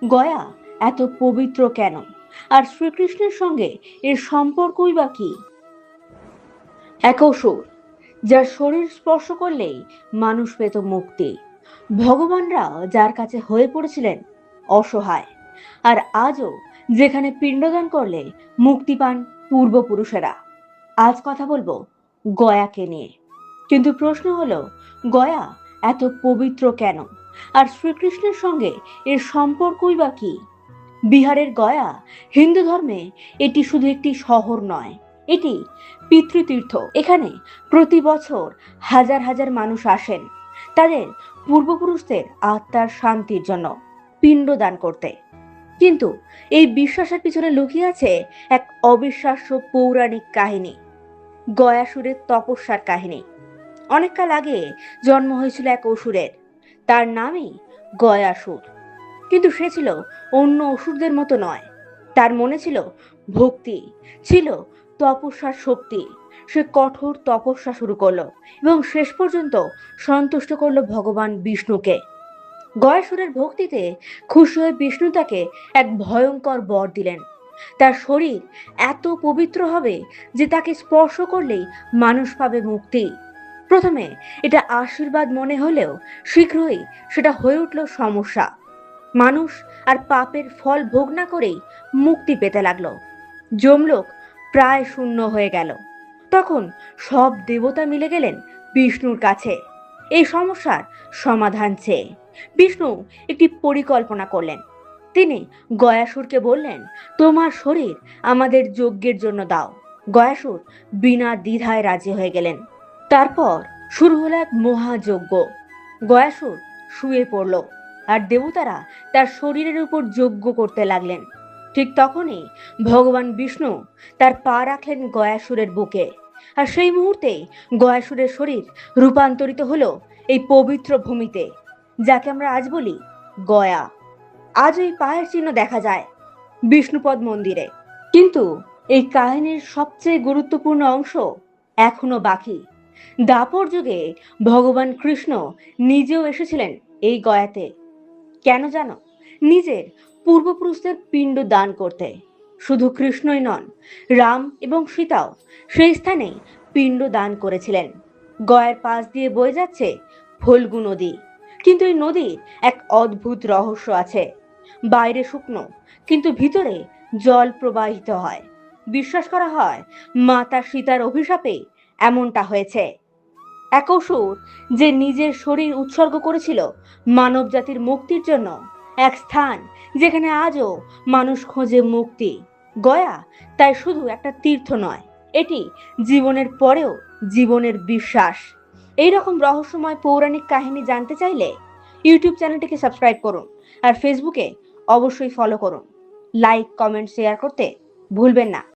গয়া এত পবিত্র কেন, আর শ্রীকৃষ্ণের সঙ্গে এর সম্পর্কই বা কি? এক অসুর যার শরীর স্পর্শ করলেই মানুষ পেত মুক্তি। ভগবানরা যার কাছে হয়ে পড়েছিলেন অসহায়। আর আজও যেখানে পিণ্ডদান করলে মুক্তি পান পূর্বপুরুষেরা। আজ কথা বলবো গয়াকে নিয়ে। কিন্তু প্রশ্ন হলো, গয়া এত পবিত্র কেন, আর শ্রীকৃষ্ণের সঙ্গে এর সম্পর্কই বা কি? বিহারের গয়া হিন্দু ধর্মে এটি শুধু একটি শহর নয়, এটি পিতৃতীর্থ। এখানে প্রতি বছর হাজার হাজার মানুষ আসেন তাদের পূর্বপুরুষদের আত্মার শান্তির জন্য পিণ্ড দান করতে। কিন্তু এই বিশ্বাসের পিছনে লুকিয়ে আছে এক অবিশ্বাস্য পৌরাণিক কাহিনী, গয়াসুরের তপস্যার কাহিনী। অনেককাল আগে জন্ম হয়েছিল এক অসুরের, তার নামই গয়াসুর। কিন্তু সে ছিল অন্য অসুরদের মতো নয়। তার মনে ছিল ভক্তি, ছিল তপস্যার শক্তি। সে কঠোর তপস্যা শুরু করলো এবং শেষ পর্যন্ত সন্তুষ্ট করলো ভগবান বিষ্ণুকে। গয়াসুরের ভক্তিতে খুশি হয়ে বিষ্ণু তাকে এক ভয়ঙ্কর বর দিলেন। তার শরীর এত পবিত্র হবে যে তাকে স্পর্শ করলেই মানুষ পাবে মুক্তি। প্রথমে এটা আশীর্বাদ মনে হলেও শীঘ্রই সেটা হয়ে উঠল সমস্যা। মানুষ আর পাপের ফল ভোগ না করেই মুক্তি পেতে লাগলো। যমলোক প্রায় শূন্য হয়ে গেল। তখন সব দেবতা মিলে গেলেন বিষ্ণুর কাছে এই সমস্যার সমাধান চেয়ে। বিষ্ণু একটি পরিকল্পনা করলেন। তিনি গয়াসুরকে বললেন, তোমার শরীর আমাদের যজ্ঞের জন্য দাও। গয়াসুর বিনা দ্বিধায় রাজি হয়ে গেলেন। তারপর শুরু হলো এক মহাযজ্ঞ। গয়াসুর শুয়ে পড়ল আর দেবতারা তার শরীরের উপর যজ্ঞ করতে লাগলেন। ঠিক তখনই ভগবান বিষ্ণু তার পা রাখলেন গয়াসুরের বুকে। আর সেই মুহূর্তে গয়াসুরের শরীর রূপান্তরিত হলো এই পবিত্র ভূমিতে, যাকে আমরা আজ বলি গয়া। আজ ওই পায়ের চিহ্ন দেখা যায় বিষ্ণুপদ মন্দিরে। কিন্তু এই কাহিনীর সবচেয়ে গুরুত্বপূর্ণ অংশ এখনো বাকি। দাপর যুগে ভগবান কৃষ্ণ নিজেও এসেছিলেন এই গয়াতে। কেন জানো? নিজের পূর্বপুরুষদের পিণ্ড দান করতে। শুধু কৃষ্ণই নন, রাম এবং সীতাও সেই স্থানে পিণ্ড দান করেছিলেন। গয়ার পাশ দিয়ে বয়ে যাচ্ছে ফল্গু নদী। কিন্তু এই নদীর এক অদ্ভুত রহস্য আছে। বাইরে শুকনো, কিন্তু ভিতরে জল প্রবাহিত হয়। বিশ্বাস করা হয় মাতা সীতার অভিশাপে এমনটা হয়েছে। এক অসুর যে নিজের শরীর উৎসর্গ করেছিল মানব জাতির মুক্তির জন্য, এক স্থান যেখানে আজও মানুষ খোঁজে মুক্তি। গয়া তাই শুধু একটা তীর্থ নয়, এটি জীবনের পরেও জীবনের বিশ্বাস। এই রকম রহস্যময় পৌরাণিক কাহিনী জানতে চাইলে ইউটিউব চ্যানেলটিকে সাবস্ক্রাইব করুন আর ফেসবুকে অবশ্যই ফলো করুন। লাইক, কমেন্ট, শেয়ার করতে ভুলবেন না।